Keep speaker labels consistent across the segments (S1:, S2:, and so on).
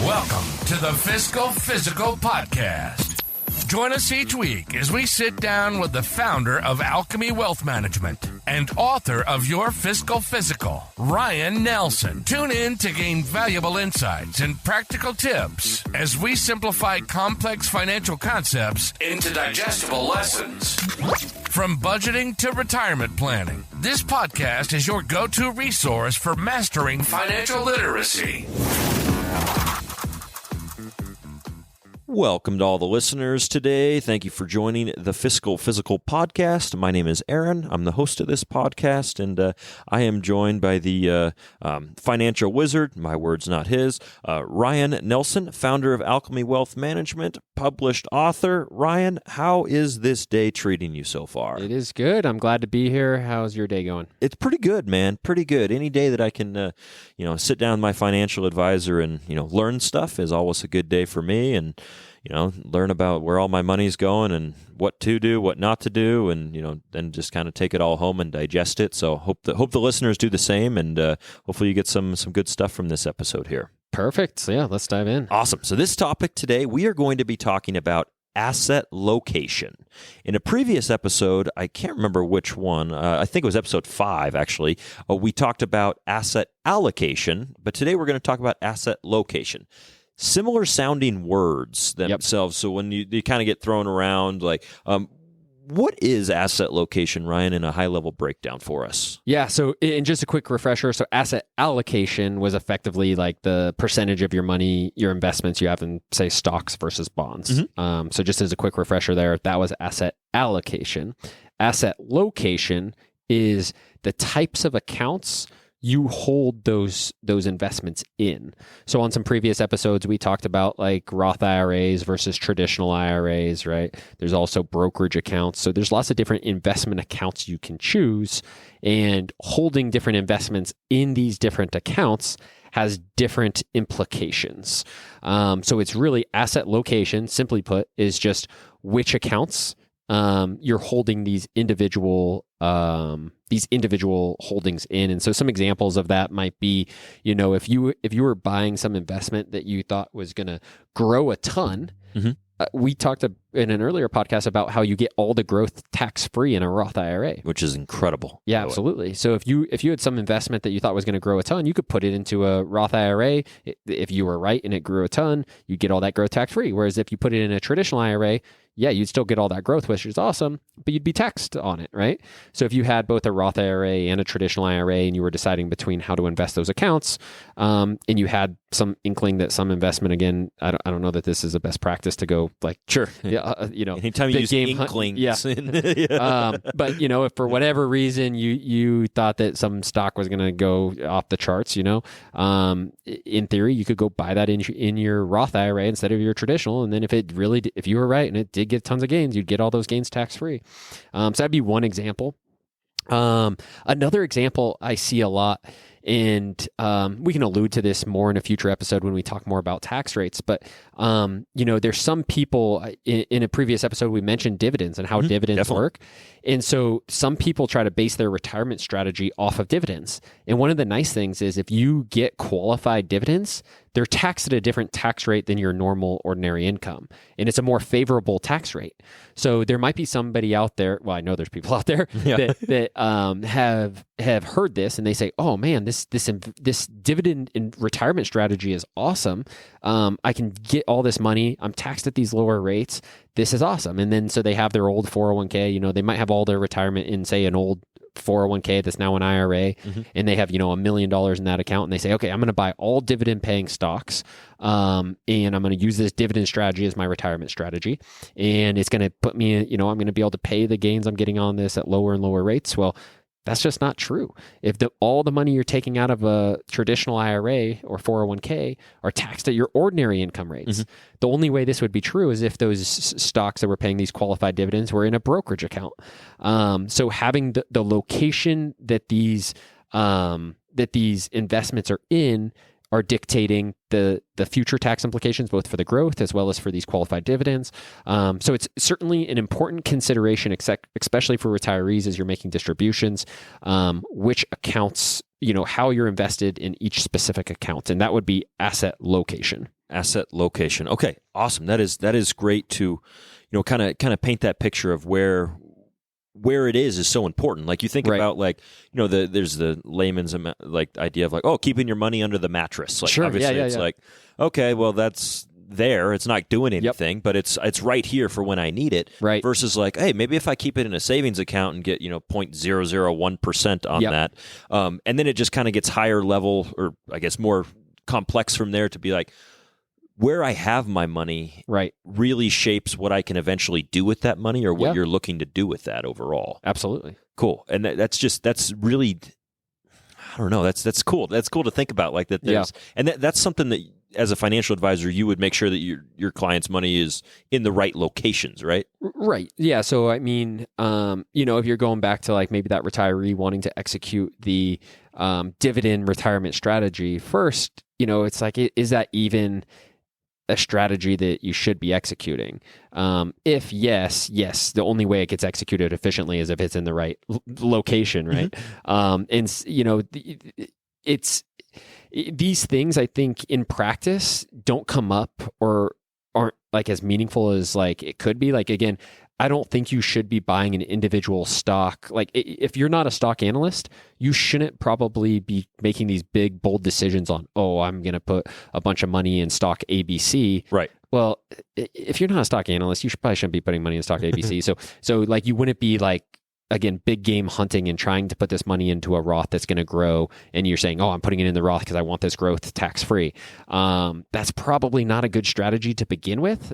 S1: Welcome to the Fiscal Physical Podcast. Join us each week as we sit down with the founder of Alchemy Wealth Management and author of Your Fiscal Physical, Ryan Nelson. Tune in to gain valuable insights and practical tips as we simplify complex financial concepts into digestible lessons. From budgeting to retirement planning, this podcast is your go-to resource for mastering financial literacy.
S2: Welcome to all the listeners today. Thank you for joining the Fiscal Physical Podcast. My name is Aaron. I'm the host of this podcast, and I am joined by the financial wizard, my words, not his, Ryan Nelson, founder of Alchemy Wealth Management, published author. Ryan, how is this day treating you so far?
S3: It is good. I'm glad to be here. How's your day going?
S2: It's pretty good, man. Pretty good. Any day that I can, sit down with my financial advisor and, learn stuff is always a good day for me. And learn about where all my money's going and what to do, what not to do, and then just kind of take it all home and digest it. So hope the listeners do the same, and hopefully you get some good stuff from this episode here.
S3: Perfect. So yeah, let's dive in.
S2: Awesome. So this topic today, we are going to be talking about asset location. In a previous episode, I can't remember which one, I think it was episode 5 actually, we talked about asset allocation, but today we're going to talk about asset location. Similar sounding words themselves. Yep. So when you kind of get thrown around, like, what is asset location, Ryan, in a high level breakdown for us?
S3: Yeah. So in just a quick refresher, so asset allocation was effectively like the percentage of your money, your investments you have in, say, stocks versus bonds. Mm-hmm. So just as a quick refresher there, that was asset allocation. Asset location is the types of accounts you hold those investments in. So on some previous episodes, we talked about like Roth IRAs versus traditional IRAs, right? There's also brokerage accounts. So there's lots of different investment accounts you can choose, and holding different investments in these different accounts has different implications. So it's really asset location, simply put, is just which accounts you're holding these individual holdings in. And so some examples of that might be, if you were buying some investment that you thought was going to grow a ton, mm-hmm. We talked in an earlier podcast about how you get all the growth tax-free in a Roth IRA.
S2: Which is incredible.
S3: Yeah, absolutely. So if you had some investment that you thought was going to grow a ton, you could put it into a Roth IRA. If you were right and it grew a ton, you'd get all that growth tax-free. Whereas if you put it in a traditional IRA, yeah, you'd still get all that growth, which is awesome, but you'd be taxed on it, right? So if you had both a Roth IRA and a traditional IRA and you were deciding between how to invest those accounts, and you had some inkling that some investment, again, I don't know that this is a best practice to go like,
S2: sure, anytime you use inklings.
S3: Yeah. But if for whatever reason you thought that some stock was going to go off the charts, in theory, you could go buy that in your Roth IRA instead of your traditional. And then if you were right and it did get tons of gains, you'd get all those gains tax-free. So that'd be one example. Another example I see a lot, and we can allude to this more in a future episode when we talk more about tax rates. But, there's some people in a previous episode, we mentioned dividends and how dividends work. And so some people try to base their retirement strategy off of dividends. And one of the nice things is if you get qualified dividends, they're taxed at a different tax rate than your normal ordinary income. And it's a more favorable tax rate. So there might be somebody out there, well, I know there's people out there that have heard this and they say, oh man, this dividend in retirement strategy is awesome. I can get all this money. I'm taxed at these lower rates. This is awesome. And then so they have their old 401k, they might have all their retirement in, say, an old 401k that's now an IRA, mm-hmm. and they have, $1 million in that account, and they say, okay, I'm going to buy all dividend paying stocks, and I'm going to use this dividend strategy as my retirement strategy, and it's going to put me, I'm going to be able to pay the gains I'm getting on this at lower and lower rates. Well, that's just not true. If all the money you're taking out of a traditional IRA or 401k are taxed at your ordinary income rates, mm-hmm. the only way this would be true is if those stocks that were paying these qualified dividends were in a brokerage account. So having the location that these investments are in are dictating the future tax implications, both for the growth as well as for these qualified dividends. So it's certainly an important consideration, especially for retirees as you're making distributions, which accounts, how you're invested in each specific account. And that would be asset location.
S2: Asset location. Okay, awesome. That is great to, kind of paint that picture of where it is so important. Like you think about there's the layman's like idea of like, oh, keeping your money under the mattress. Like,
S3: sure.
S2: Obviously
S3: yeah.
S2: it's like, okay, well that's there. It's not doing anything, but it's right here for when I need it.
S3: Right.
S2: Versus like, hey, maybe if I keep it in a savings account and get 0.001% on that, and then it just kind of gets higher level, or I guess more complex from there, to be like, where I have my money really shapes what I can eventually do with that money, or what you're looking to do with that overall.
S3: Absolutely.
S2: Cool. And that's really, I don't know. That's cool. That's cool to think about like that. And that's something that as a financial advisor, you would make sure that your client's money is in the right locations, right?
S3: Right. Yeah. So, I mean, if you're going back to like maybe that retiree wanting to execute the dividend retirement strategy first, it's like, is that even a strategy that you should be executing? If yes, the only way it gets executed efficiently is if it's in the right location, right? It's these things, I think, in practice don't come up or aren't like as meaningful as like it could be. Like, again, I don't think you should be buying an individual stock. Like, if you're not a stock analyst, you shouldn't probably be making these big, bold decisions on, oh, I'm going to put a bunch of money in stock ABC.
S2: Right.
S3: Well, if you're not a stock analyst, you probably shouldn't be putting money in stock ABC. So like, you wouldn't be like, again, big game hunting and trying to put this money into a Roth that's going to grow. And you're saying, oh, I'm putting it in the Roth because I want this growth tax free. That's probably not a good strategy to begin with.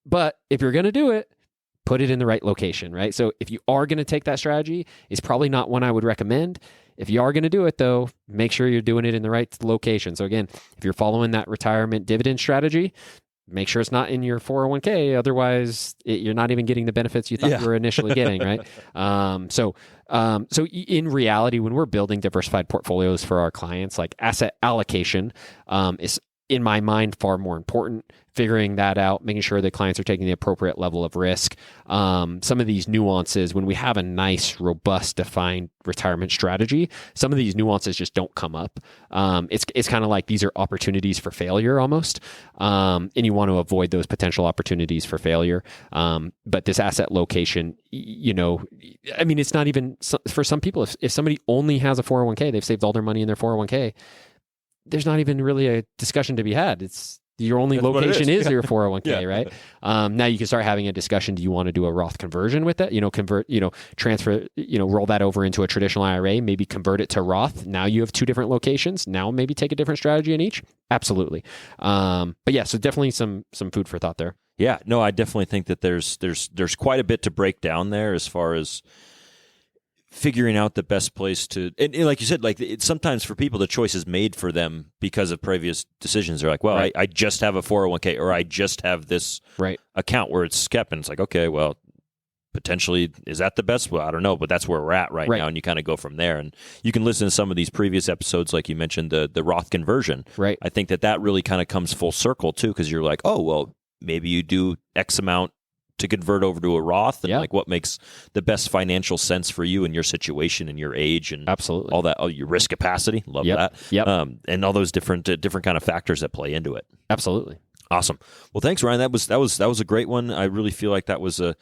S3: But if you're going to do it, put it in the right location, right? So if you are going to take that strategy, it's probably not one I would recommend. If you are going to do it, though, make sure you're doing it in the right location. So again, if you're following that retirement dividend strategy, make sure it's not in your 401k. Otherwise, you're not even getting the benefits you thought you were initially getting, right? So in reality, when we're building diversified portfolios for our clients, like asset allocation is, in my mind, far more important. Figuring that out, making sure that clients are taking the appropriate level of risk. Some of these nuances, when we have a nice, robust, defined retirement strategy, some of these nuances just don't come up. It's kind of like these are opportunities for failure almost, and you want to avoid those potential opportunities for failure. But this asset location, I mean, it's not even, for some people, if somebody only has a 401k, they've saved all their money in their 401k, there's not even really a discussion to be had. It's your only location is your 401k, right? Now you can start having a discussion. Do you want to do a Roth conversion with that? Transfer, roll that over into a traditional IRA, maybe convert it to Roth. Now you have two different locations. Now maybe take a different strategy in each. Absolutely. But yeah, so definitely some food for thought there.
S2: Yeah, no, I definitely think that there's quite a bit to break down there as far as figuring out the best place to, and like you said, like sometimes for people, the choice is made for them because of previous decisions. They're like, well, I just have a 401k, or I just have this account where it's kept. And it's like, okay, well, potentially, is that the best? Well, I don't know, but that's where we're at right now. And you kind of go from there. And you can listen to some of these previous episodes, like you mentioned, the Roth conversion.
S3: Right.
S2: I think that really kind of comes full circle too, because you're like, oh, well, maybe you do X amount to convert over to a Roth, and like what makes the best financial sense for you and your situation and your age and
S3: absolutely
S2: all that, your risk capacity. Love that. And all those different kind of factors that play into it.
S3: Absolutely.
S2: Awesome. Well, thanks, Ryan. That was a great one. I really feel like that was a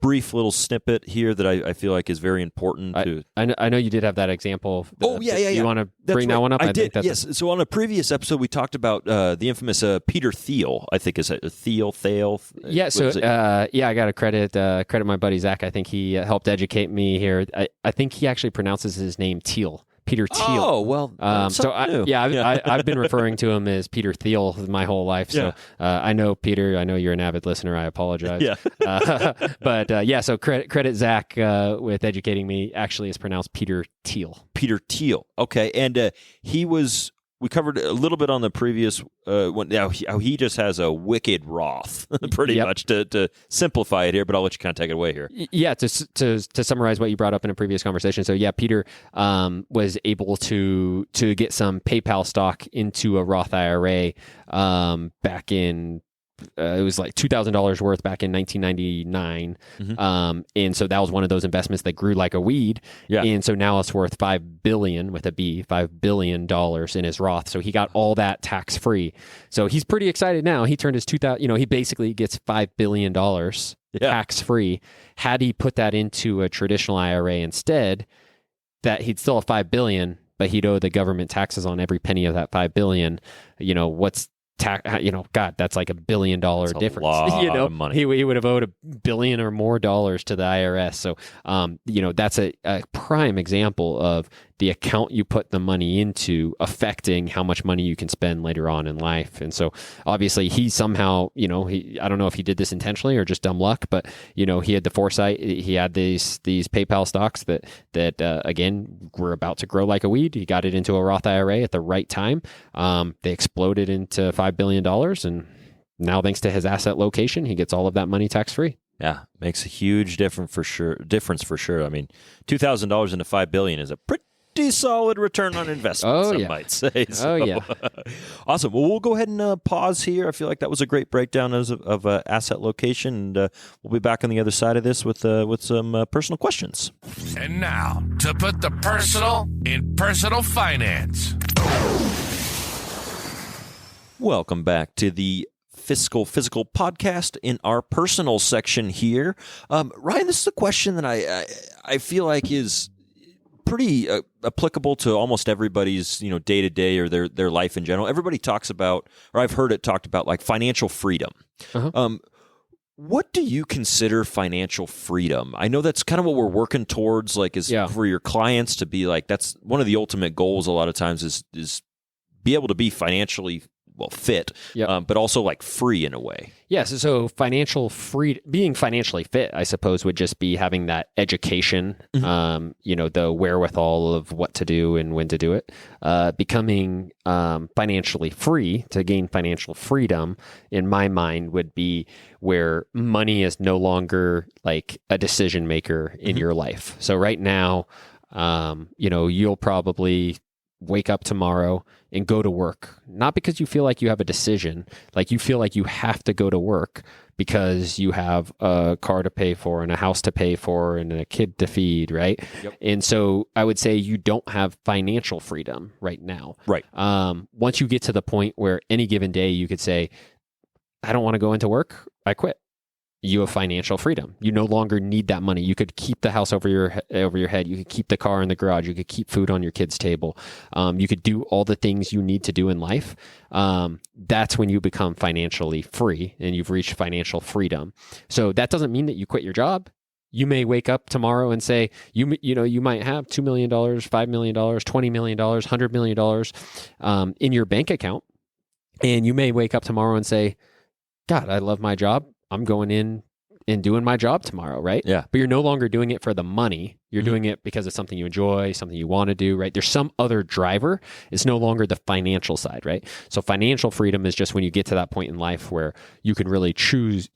S2: brief little snippet here that I feel like is very important.
S3: I know you did have that example.
S2: Yeah.
S3: You want to bring that one up?
S2: I did. Yes. So on a previous episode, we talked about the infamous Peter Thiel. I think is it Thale.
S3: Yeah. So I got to credit my buddy Zach. I think he helped educate me here. I think he actually pronounces his name Thiel. Peter Thiel.
S2: Oh, well,
S3: I've been referring to him as Peter Thiel my whole life. So I know Peter. I know you're an avid listener. I apologize. So credit Zach with educating me. Actually, it's pronounced Peter Thiel.
S2: Peter Thiel. Okay, and we covered a little bit on the previous one. Now how he just has a wicked Roth, pretty much to simplify it here. But I'll let you kind of take it away here.
S3: Yeah, to summarize what you brought up in a previous conversation. So yeah, Peter was able to get some PayPal stock into a Roth IRA back in it was like $2,000 worth back in 1999. And so that was one of those investments that grew like a weed.
S2: Yeah.
S3: And so now it's worth $5 billion with a B, $5 billion in his Roth. So he got all that tax free. So he's pretty excited now. He turned his he basically gets $5 billion tax free. Had he put that into a traditional IRA instead, that he'd still have $5 billion, but he'd owe the government taxes on every penny of that $5 billion. What's God, that's like $1 billion
S2: That's
S3: difference.
S2: A lot of money.
S3: He would have owed $1 billion or more dollars to the IRS. So, that's a prime example of the account you put the money into affecting how much money you can spend later on in life. And so obviously he somehow, I don't know if he did this intentionally or just dumb luck, but he had the foresight. He had these PayPal stocks that again, were about to grow like a weed. He got it into a Roth IRA at the right time. They exploded into $5 billion. And now thanks to his asset location, he gets all of that money tax free.
S2: Yeah, makes a huge difference for sure. I mean, $2,000 into $5 billion is a pretty solid return on investment, some might say. So.
S3: Oh, yeah.
S2: Awesome. Well, we'll go ahead and pause here. I feel like that was a great breakdown of asset location, and we'll be back on the other side of this with some personal questions.
S1: And now, to put the personal in personal finance.
S2: Welcome back to the Fiscal Physical podcast in our personal section here. Ryan, this is a question that I feel like is pretty applicable to almost everybody's day to day or their life in general. Everybody talks about, or I've heard it talked about, like financial freedom. What do you consider financial freedom? I know that's kind of what we're working towards, for your clients to be like, that's one of the ultimate goals a lot of times is be able to be financially fit, but also like free in a way.
S3: Yes. Yeah, so being financially fit, I suppose, would just be having that education, the wherewithal of what to do and when to do it. Becoming financially free, to gain financial freedom, in my mind, would be where money is no longer like a decision maker in your life. So right now, you'll probably wake up tomorrow and go to work, not because you feel like you have a decision, like you feel like you have to go to work because you have a car to pay for and a house to pay for and a kid to feed, right?
S2: Yep.
S3: And so I would say you don't have financial freedom right now.
S2: Right.
S3: Once you get to the point where any given day you could say, I don't want to go into work, I quit. You have financial freedom. You no longer need that money. You could keep the house over your head. You could keep the car in the garage. You could keep food on your kid's table. You could do all the things you need to do in life. That's when you become financially free and you've reached financial freedom. So that doesn't mean that you quit your job. You may wake up tomorrow and say, you might have $2 million, $5 million, $20 million, $100 million in your bank account. And you may wake up tomorrow and say, God, I love my job. I'm going in and doing my job tomorrow, right?
S2: Yeah.
S3: But you're no longer doing it for the money. You're doing it because it's something you enjoy, something you want to do, right? There's some other driver. It's no longer the financial side, right? So financial freedom is just when you get to that point in life where you can really choose,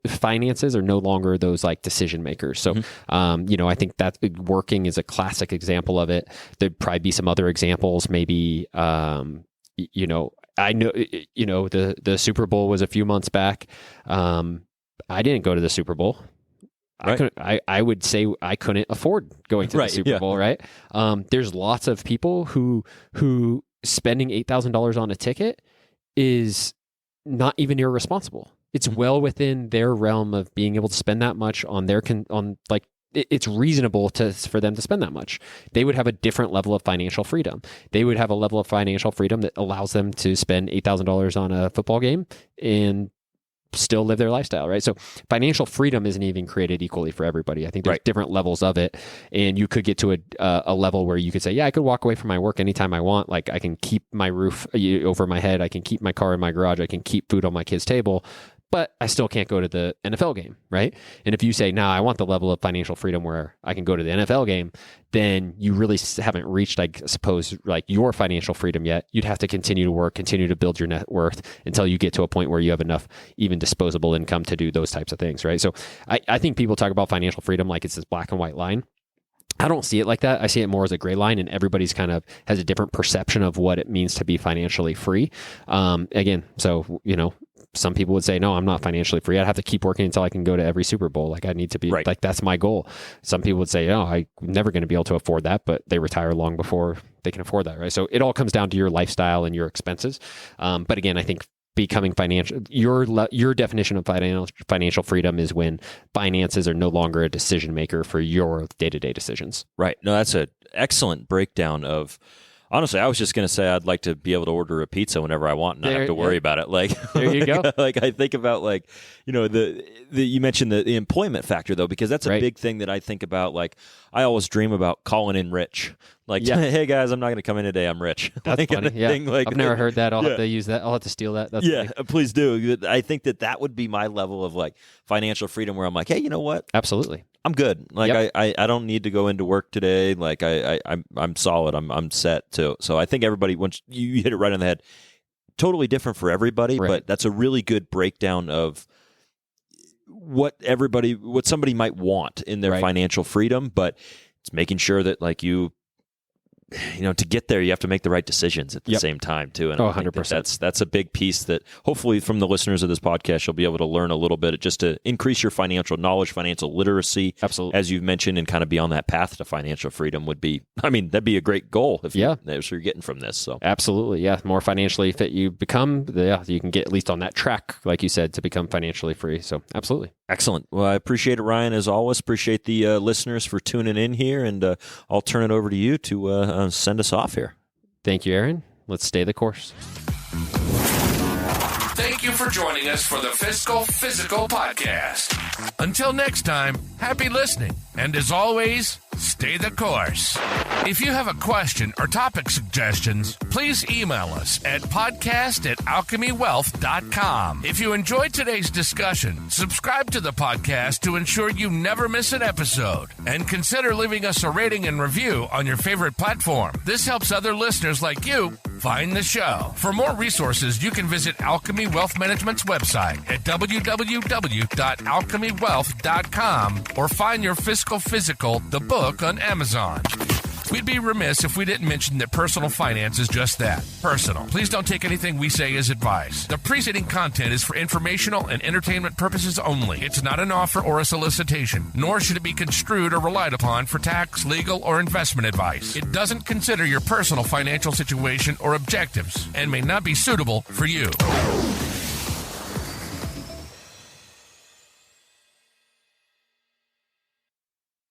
S3: finances are no longer those like decision makers. So, I think that working is a classic example of it. There'd probably be some other examples, maybe, I know, the Super Bowl was a few months back. I didn't go to the Super Bowl.
S2: Right.
S3: I would say I couldn't afford going to the Super Bowl, right? There's lots of people who spending $8,000 on a ticket is not even irresponsible. It's well within their realm of being able to spend that much on it's reasonable for them to spend that much. They would have a different level of financial freedom. They would have a level of financial freedom that allows them to spend $8,000 on a football game and still live their lifestyle, right? So financial freedom isn't even created equally for everybody. I think there's different levels of it. And you could get to a level where you could say, yeah, I could walk away from my work anytime I want. Like I can keep my roof over my head. I can keep my car in my garage. I can keep food on my kid's table. But I still can't go to the NFL game, right? And if you say, no, I want the level of financial freedom where I can go to the NFL game, then you really haven't reached, I suppose, like your financial freedom yet. You'd have to continue to work, continue to build your net worth until you get to a point where you have enough even disposable income to do those types of things, right? So I think people talk about financial freedom like it's this black and white line. I don't see it like that. I see it more as a gray line, and everybody's kind of has a different perception of what it means to be financially free. some people would say, no, I'm not financially free. I'd have to keep working until I can go to every Super Bowl. Like I need to be like, that's my goal. Some people would say, oh, I'm never going to be able to afford that, but they retire long before they can afford that. Right. So it all comes down to your lifestyle and your expenses. But again, I think becoming financial, your definition of financial freedom is when finances are no longer a decision maker for your day-to-day decisions.
S2: Right. No, that's an excellent breakdown of. Honestly, I was just going to say I'd like to be able to order a pizza whenever I want and not have to worry about it. Like,
S3: there you go.
S2: Like I think about like, you know, the you mentioned the employment factor though, because that's a big thing that I think about. Like I always dream about calling in rich. Like, hey guys, I'm not going to come in today. I'm rich.
S3: That's
S2: like,
S3: funny. Yeah.
S2: Like,
S3: I've never heard that. I'll have to use that. I'll have to steal that. That's funny.
S2: Please do. I think that would be my level of like financial freedom where I'm like, hey, you know what?
S3: Absolutely.
S2: I'm good. Like I don't need to go into work today. Like I'm solid. I'm set too. So I think everybody, once you hit it right on the head, totally different for everybody, but that's a really good breakdown of what somebody might want in their financial freedom, but it's making sure that like you know, to get there, you have to make the right decisions at the same time too. And
S3: 100%.
S2: That's a big piece that hopefully from the listeners of this podcast, you'll be able to learn a little bit just to increase your financial knowledge, financial literacy.
S3: Absolutely.
S2: As you've mentioned, and kind of be on that path to financial freedom would be, I mean, that'd be a great goal if you're getting from this. So
S3: absolutely. Yeah. The more financially fit you become, you can get at least on that track, like you said, to become financially free. So absolutely.
S2: Excellent. Well, I appreciate it, Ryan, as always. Appreciate the listeners for tuning in here, and I'll turn it over to you to send us off here.
S3: Thank you, Aaron. Let's stay the course.
S1: Thank you for joining us for the Fiscal Physical Podcast. Until next time, happy listening, and as always, stay the course. If you have a question or topic suggestions, please email us at podcast@alchemywealth.com. If you enjoyed today's discussion, subscribe to the podcast to ensure you never miss an episode, and consider leaving us a rating and review on your favorite platform. This helps other listeners like you find the show. For more resources, you can visit Alchemy Wealth Management's website at www.alchemywealth.com or find your Fiscal Physical, the book, on Amazon. We'd be remiss if we didn't mention that personal finance is just that, personal. Please don't take anything we say as advice. The preceding content is for informational and entertainment purposes only. It's not an offer or a solicitation, nor should it be construed or relied upon for tax, legal, or investment advice. It doesn't consider your personal financial situation or objectives and may not be suitable for you.